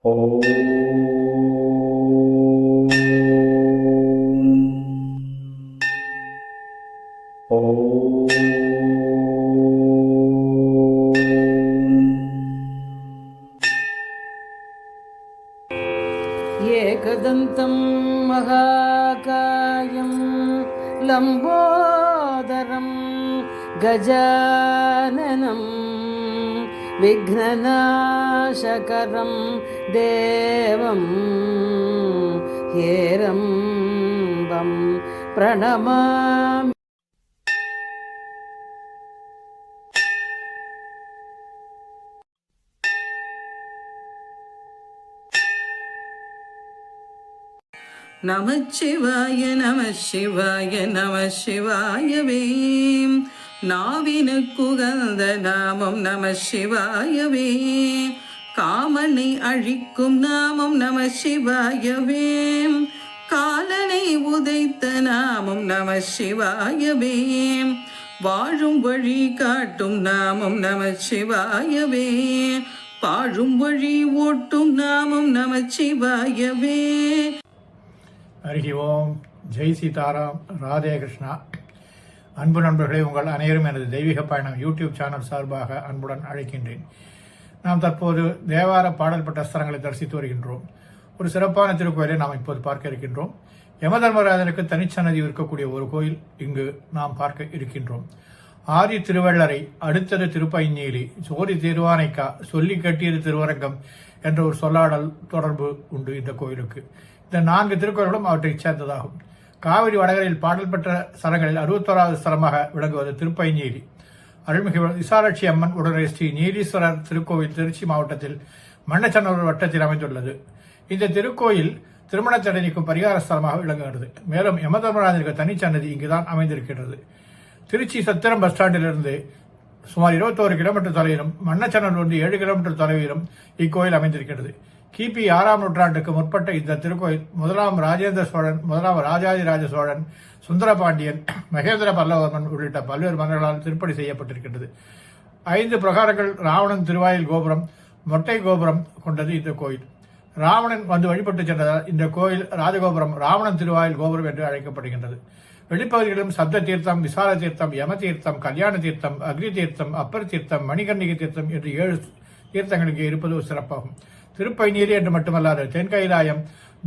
ஓம் ஓம் ஏகதந்தம் மகாகாயம் லம்போதரம் கஜானனம் விக்னநாசகரம் தேவம் ஏரம்பம் பிரணமாமி. நமச்சிவாய நமசிவாய நமசிவாயவே. நாவினுக்குகந்த நாமம் நமசிவாயவே. காமனை அழிக்கும் நாமம் நமசிவாயவே. காலனை உதைத்த நாமம் நமசிவாயவே. வாழும் வழி காட்டும் நாமம் நமசிவாயவே. பாழும் வழி ஓட்டும் நாமம் நமசிவாயவே. ஹரி ஓம், ஜெய் சீதாராம், ராதே கிருஷ்ணா. அன்பு நண்பர்களே, உங்கள் அனைவரும் எனது தெய்வீக பயணம் யூடியூப் சேனல் சார்பாக அன்புடன் அழைக்கின்றேன். நாம் தற்போது தேவார பாடல் பெற்ற ஸ்தலங்களை தரிசித்து வருகின்றோம். ஒரு சிறப்பான திருக்கோயிலை நாம் இப்போது பார்க்க இருக்கின்றோம். யமதர்மராஜனுக்கு தனிச்சன்னதி இருக்கக்கூடிய ஒரு கோயில் இங்கு நாம் பார்க்க இருக்கின்றோம். ஆதி திருவள்ளரை, அடுத்தது திருப்பைஞ்சேரி, சோதி திருவானைக்கா, சொல்லி கட்டியது திருவரங்கம் என்ற ஒரு சொல்லாடல் தொடர்பு உண்டு இந்த கோயிலுக்கு. இந்த 4 திருக்கோயில்களும் அவற்றை சேர்ந்ததாகும். காவிரி வடகரையில் பாடல் பெற்ற ஸ்தலங்களில் 61வது ஸ்தலமாக விளங்குவது திருப்பைஞ்சேரி. அருள்மிகு விசாலாட்சி அம்மன் உடனே ஸ்ரீ நீலீஸ்வரர் திருக்கோவில் திருச்சி மாவட்டத்தில் மண்ணச்சநல்லூர் வட்டத்தில் அமைந்துள்ளது. இந்த திருக்கோயில் திருமண தடை நீக்கும் பரிகார ஸ்தலமாக விளங்குகிறது. மேலும் யமதர்மராஜனுக்கு தனிச்சன்னதி இங்குதான் அமைந்திருக்கிறது. திருச்சி சத்திரம் பஸ் ஸ்டாண்டிலிருந்து சுமார் 21 கிலோமீட்டர் தொலைவிலும் மண்ணச்சநல்லூர் 7 கிலோமீட்டர் தொலைவிலும் இக்கோயில் அமைந்திருக்கிறது. கிபி 6ஆம் நூற்றாண்டுக்கு முற்பட்ட இந்த திருக்கோயில் முதலாம் ராஜேந்திர சோழன், முதலாம் ராஜாதிராஜ சோழன், சுந்தரபாண்டியன், மகேந்திர பல்லவர்மன் உள்ளிட்ட பல்வேறு மன்னர்களால் திருப்பணி செய்யப்பட்டிருக்கிறது. 5 பிரகாரங்கள், ராவணன் திருவாயில் கோபுரம், மொட்டை கோபுரம் கொண்டது இந்த கோயில். ராவணன் வந்து வழிபட்டு சென்றதால் இந்த கோயில் ராஜகோபுரம், ராவணன் திருவாயில் கோபுரம் என்று அழைக்கப்படுகின்றது. வெளிப்பகுதிகளிலும் சப்த தீர்த்தம், விசால தீர்த்தம், யம தீர்த்தம், கல்யாண தீர்த்தம், அக்னி தீர்த்தம், அப்பர் தீர்த்தம், மணிகர்ணிகை தீர்த்தம் என்று 7 தீர்த்தங்கள் இங்கே இருப்பது ஒரு சிறப்பாகும். திருப்பைநீலி என்று மட்டுமல்லாது தென்கைலாயம்,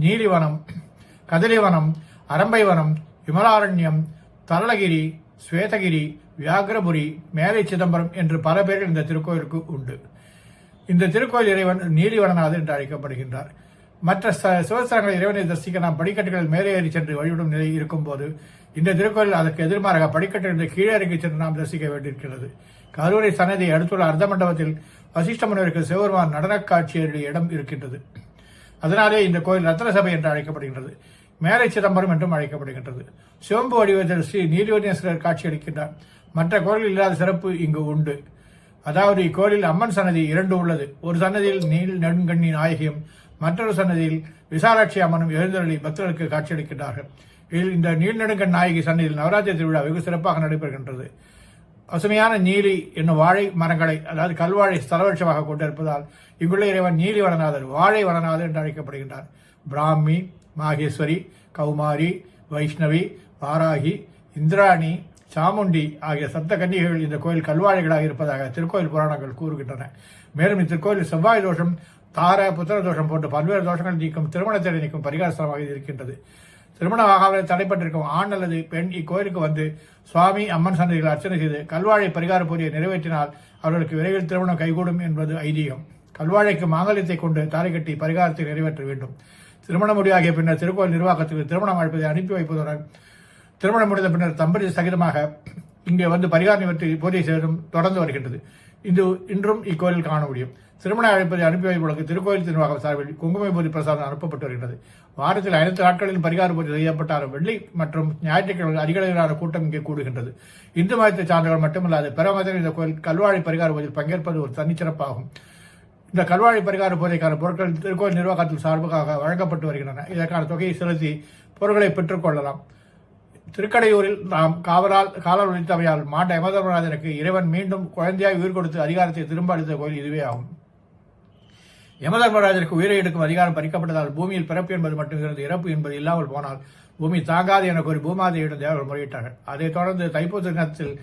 நீலிவனம், கதலிவனம், அரம்பைவனம், விமலாரண்யம், தரளகிரி, ஸ்வேதகிரி, வியாகரபுரி, மேலை சிதம்பரம் என்று பல பேர்கள் இந்த திருக்கோயிலுக்கு உண்டு. இந்த திருக்கோயில் இறைவன் நீலிவனநாதர் என்று அழைக்கப்படுகின்றார். மற்ற சிவஸ்தலங்கள் இறைவனை தரிசிக்க நாம் படிக்கட்டுகளில் மேலே ஏறி சென்று வழிவிடும் நிலை இருக்கும் போது இந்த திருக்கோயில் அதற்கு எதிர்மாறாக படிக்கட்டிலிருந்து கீழே இறங்கி சென்று நாம் தரிசிக்க வேண்டியிருக்கிறது. கரூரை சன்னதியை அடுத்துள்ள அர்த்த மண்டபத்தில் வசிஷ்ட முனிவருக்கு சிவபெருமான் நடன காட்சியருடைய இடம் இருக்கின்றது. அதனாலே இந்த கோயில் ரத்ன சபை என்று அழைக்கப்படுகின்றது. மேலை சிதம்பரம் என்றும் அழைக்கப்படுகின்றது. சிவம்பு வடிவத்தில் ஸ்ரீ நீலவனேஸ்வரர் காட்சியளிக்கின்றார். மற்ற கோயிலில் இல்லாத சிறப்பு இங்கு உண்டு. அதாவது இக்கோயிலில் அம்மன் சன்னதி 2 உள்ளது. ஒரு சன்னதியில் நீல் நெடுங்கண்ணி நாயகியும், மற்றொரு சன்னதியில் விசாலாட்சி அம்மனும் எழுந்தருளி பக்தர்களுக்கு காட்சியளிக்கின்றார்கள். இதில் இந்த நீல் நெடுங்கண் நாயகி சன்னதியில் நவராத்திரி திருவிழா வெகு சிறப்பாக நடைபெறுகின்றது. பசுமையான நீலி என்னும் வாழை மரங்களை, அதாவது கல்வாழை ஸ்தலவட்சமாக கொண்டிருப்பதால் இங்குள்ள இறைவன் நீலி வனநாதர், வாழை வனநாதர் என்று அழைக்கப்படுகின்றார். பிராமி, மாகேஸ்வரி, கௌமாரி, வைஷ்ணவி, வாராகி, இந்திராணி, சாமுண்டி ஆகிய சப்த கன்னிகைகள் இந்த கோயில் கல்வாழைகளாக இருப்பதாக திருக்கோயில் புராணங்கள் கூறுகின்றன. மேலும் இத்திருக்கோயில் செவ்வாய் தோஷம், தார புத்திர தோஷம் போன்ற பல்வேறு தோஷங்கள் நீக்கும், திருமண தடை நீக்கும் பரிகார ஸ்தலமாக இருக்கின்றது. திருமணமாக தடைப்பட்டிருக்கும் ஆண் அல்லது பெண் இக்கோயிலுக்கு வந்து சுவாமி, அம்மன் சன்னதிகள் அர்ச்சனை செய்து கல்வாழை பரிகார பூஜையை நிறைவேற்றினால் அவர்களுக்கு விரைவில் திருமணம் கைகூடும் என்பது ஐதீகம். கல்வாழைக்கு மாங்கல்யத்தை கொண்டு தாரை கட்டி பரிகாரத்தை நிறைவேற்ற வேண்டும். திருமண முடிவாகிய பின்னர் திருக்கோயில் நிர்வாகத்துக்கு திருமணம் அழைப்பதை அனுப்பி வைப்பதுடன் திருமணம் முடிந்த பின்னர் தம்பதி சகிதமாக இங்கே வந்து பரிகார நிவர்த்தி பூஜை செய்வதும் தொடர்ந்து வருகின்றது. இன்றும் இக்கோயில் காண முடியும். திருமண அழைப்பதை அனுப்பி வைப்பதற்கு திருக்கோயில் நிர்வாகம் சார்பில் குங்கும பூஜை பிரசாதம் அனுப்பப்பட்டு வருகிறது. வாரத்தில் 5 நாட்களில் பரிகார பூஜை செய்யப்பட்டாலும் வெள்ளி மற்றும் ஞாயிற்றுக்கிழமை அதிகளவிலான கூட்டம் இங்கே கூடுகின்றது. இந்து மதத்தை சார்ந்தவர்கள் மட்டுமல்லாது பிற மதத்தில் இந்த கோயில் கல்வாழை பரிகார பூஜையில் பங்கேற்பது ஒரு தனிச்சிறப்பாகும். இந்த கல்வாழை பரிகார பூஜைக்கான பொருட்கள் திருக்கோயில் நிர்வாகத்தில் சார்பாக வழங்கப்பட்டு வருகின்றன. இதற்கான தொகையை செலுத்தி பொருட்களை பெற்றுக் கொள்ளலாம். திருக்கடையூரில் நாம் காலால் ஒழித்தவையால் மாண்ட யமதர்மராஜனுக்கு இறைவன் மீண்டும் குழந்தையாய் உயிர் கொடுத்து அதிகாரத்தை திரும்ப அளித்த கோயில் இதுவே ஆகும். யமதர்மராஜருக்கு உயிரை எடுக்கும் அதிகாரம் பறிக்கப்பட்டதால் பூமியில் பிறப்பு என்பது மட்டும் இருந்து இறப்பு என்பது இல்லாமல் போனால் பூமி தாங்காது என கூறி பூமாதேவியிடம் தேவர்கள் முறையிட்டார்கள். அதைத் தொடர்ந்து தைப்பூச தினத்தில்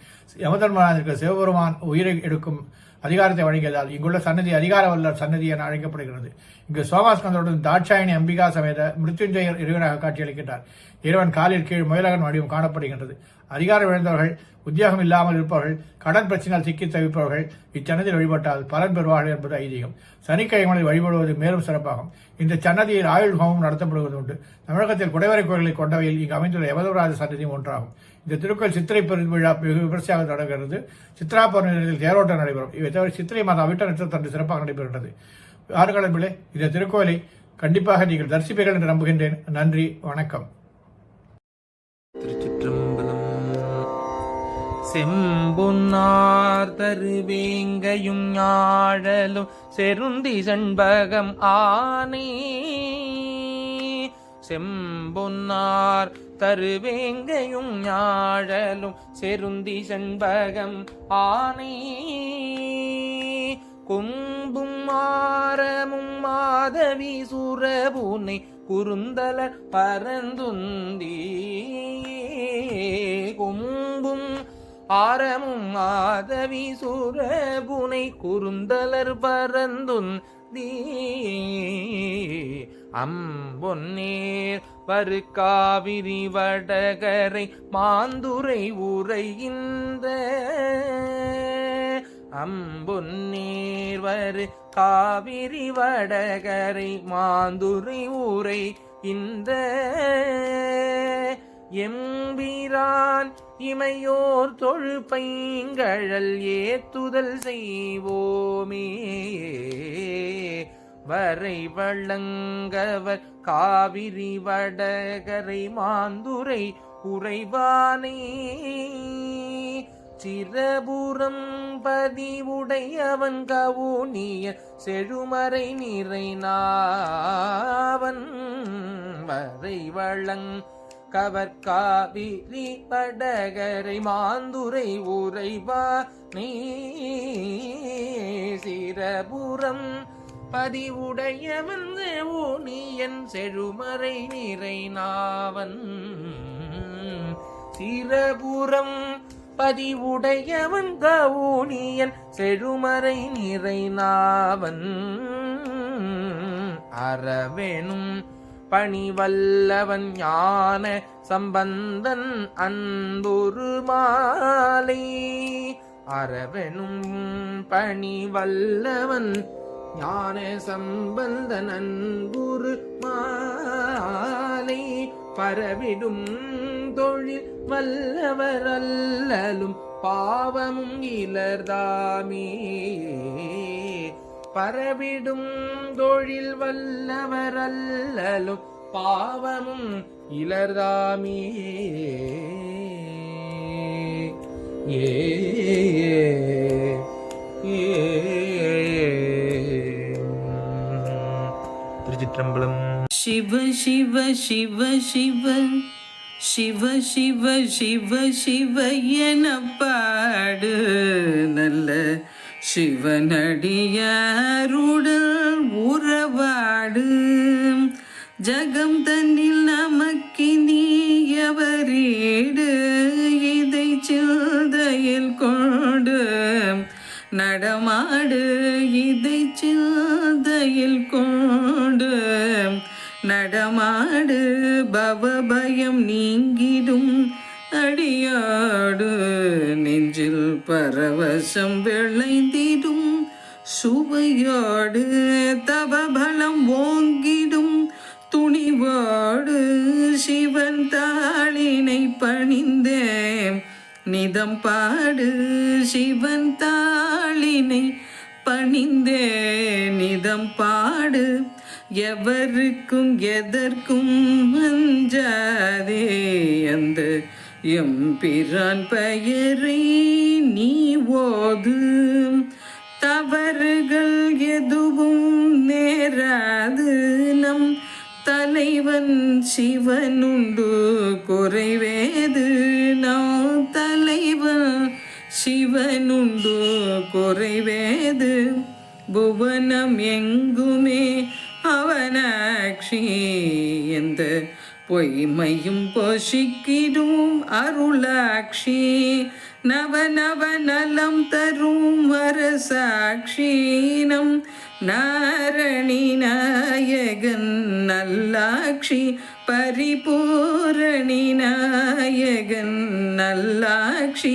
யமதர்மராஜருக்கு சிவபெருமான் உயிரை எடுக்கும் அதிகாரத்தை வழங்கியதால் இங்குள்ள சன்னதி அதிகார வல்லர் சன்னதி என அழைக்கப்படுகிறது. இங்கு சோமாஸ்கந்தருடன் தாட்சாயணி அம்பிகா சமேத மிருத்யுஞ்சயர் இறைவனாக காட்சியளிக்கின்றார். இறைவன் காலில் கீழ் முயலகன் வடிவம் காணப்படுகின்றது. அதிகாரம் இழந்தவர்கள், உத்தியோகம் இல்லாமல் இருப்பவர்கள், கடன் பிரச்சனையால் சிக்கி தவிப்பவர்கள் இச்சன்னதியில் வழிபட்டால் பலன் பெறுவார்கள் என்பது ஐதீகம். சனிக்கிழமைகளில் வழிபடுவது மேலும் சிறப்பாகும். இந்த சன்னதியில் ஆயுள் ஹோமம் நடத்தப்படுவது உண்டு. தமிழகத்தில் குடைவரை கோயில்களை கொண்டவையில் இங்கு அமைந்துள்ள யமதர்மராஜ சன்னதியும் ஒன்றாகும். இந்த திருக்கோயில் சித்திரை பெருவிழா வெகு விமர்சையாக தொடர்கிறது. சித்ரா பௌர்ணமியில் தேரோட்டம் நடைபெறும். இவை தவிர சித்திரை மாதம் அவிட்ட நட்சத்திரம் சிறப்பாக நடைபெறுகிறது. ஆறுகளம்பிலே இந்த திருக்கோயிலை கண்டிப்பாக நீங்கள் தரிசிப்பீர்கள் என்று நம்புகின்றேன். நன்றி, வணக்கம். திருச்சிற்றம்பலம். செம்பொன்னார் தருவேங்கையும் ஞாழலும் செருந்தி செண்பகம் ஆனே. செம்பொன்னார் தருவேங்கையும் ஞாழலும் செருந்தி செண்பகம் ஆனே. கொம்பும் மாரமும் மாதவி சுரபுனை குறுந்தல பரந்துந்தி. கொம்பும் ஆரமும் மாதவி சுரபுனை குறுந்தலர் பரந்துந்தி. அம்பொன்னேர் வரு காவிரி வடகரை மாந்துரை உரைகின்ற. அம்பொன்னேர் வரு காவிரி வடகரை மாந்துரை ஊரை இந்த. எம்பிரான் இமையோர் தொழு பைங்கழல் ஏத்துதல் செய்வோமே. வரை வள்ளங்கவர் காவிரி வடகரை மாந்துரை உறைவானே. சிரபுரம் பதிவுடையவன் கவுனிய செழுமறை நிறைநாவன். வரை வளங் கவர் காவிரி படகரை மாந்துரை உறைவானே. சிரபுரம் பதிவுடையவன் ஊனியன் செழுமறை நிறைநாவன். சிரபுரம் பதிவுடையவன் கவுனியன் செழுமறை நிறைநாவன். அறவேணும் பணிவல்லவன் ஞான சம்பந்தன் அன்புரு மாலை. அறவெனும் பணிவல்லவன் ஞான சம்பந்தன் அன்புரு மாலை. பரவிடும் தொழில் வல்லவர் அல்லலும் பாவமும் இலர்தாமே. பரவிடும் தொழில் வல்லவர் அல்லலும் பாவமும் இலர்தாமே. ஏ திருச்சிற்றம்பலம். சிவ சிவ சிவ சிவ சிவ சிவ சிவ சிவ என பாடு நல்ல சிவனடியாருடன் உறவாடு. ஜகம் தன்னில் நமக்கு நீயவரீடு இதை சிந்தையில் கொண்டு நடமாடு. இதை சிந்தையில் கொண்டு நடமாடு. பவபயம் நீங்கிடும் அடியாடு. நெஞ்சில் பரவசம் விளைந்திடும் சுவையோடு. தவபலம் ஓங்கிடும் துணிவோடு. சிவன் தாளினை பணிந்தே நிதம் பாடு. சிவன் தாளினை பணிந்தே நிதம் பாடு. எவருக்கும் எதற்கும் அஞ்சாதே அந்த எம்பிரான் பெயரை நீ ஓது. தவறுகள் எதுவும் நேராது. நம் தலைவன் சிவனுண்டு குறைவேது. நம் தலைவன் சிவனுண்டு குறைவேது. புவனம் எங்குமே அவனாட்சி எந்த பொய்மையும் பொசிக்கிடும் அருளாட்சி நவ நவ நலம் தரும் அரசாட்சி நம் நாரணி நாயகன் நல்லாட்சி பரிபூரணி நாயகன் நல்லாட்சி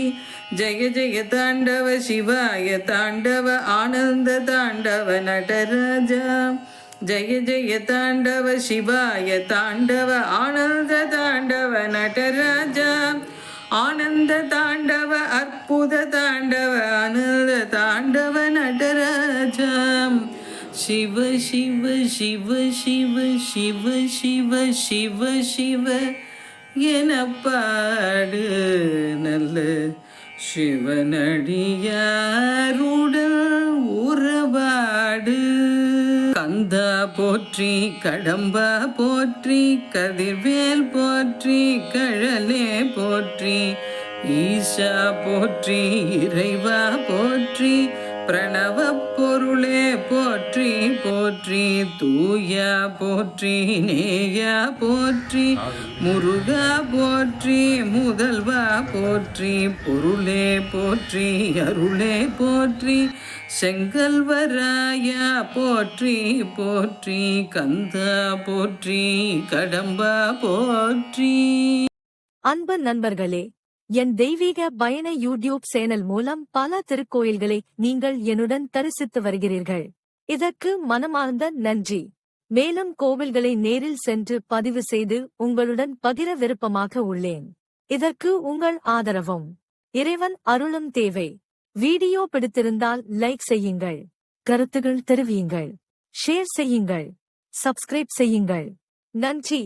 ஜெய ஜெய தாண்டவ சிவாய தாண்டவ ஆனந்த தாண்டவ நடராஜா ஜெய ஜெய தாண்டவ சிவாய தாண்டவ ஆனந்த தாண்டவ நடராஜா ஆனந்த தாண்டவ அற்புத தாண்டவ ஆனந்த தாண்டவ நடராஜா சிவ சிவ சிவ சிவ சிவ சிவ சிவ சிவ என பாடு நல்ல சிவனடியாருடன் உறவாடு கந்தா போற்றி கடம்பா போற்றி கதிர்வேல் போற்றி கழலே போற்றி ஈசா போற்றி இறைவா போற்றி பிரணவ பொருளே போற்றி போற்றி தூயா போற்றி நேயா போற்றி முருகா போற்றி முதல்வா போற்றி பொருளே போற்றி அருளே போற்றி செங்கல்வராயா போற்றி போற்றி கந்தா போற்றி கடம்பா போற்றி. அன்பு நண்பர்களே, என் தெய்வீக பயண யூடியூப் சேனல் மூலம் பல திருக்கோயில்களை நீங்கள் என்னுடன் தரிசித்து வருகிறீர்கள். இதற்கு மனமார்ந்த நன்றி. மேலும் கோவில்களை நேரில் சென்று பதிவு செய்து உங்களுடன் பகிர விருப்பமாக உள்ளேன். இதற்கு உங்கள் ஆதரவும் இறைவன் அருளும் தேவை. வீடியோ பிடித்திருந்தால் லைக் செய்யுங்கள், கருத்துகள் தெரிவியுங்கள், ஷேர் செய்யுங்கள், சப்ஸ்கிரைப் செய்யுங்கள். நன்றி.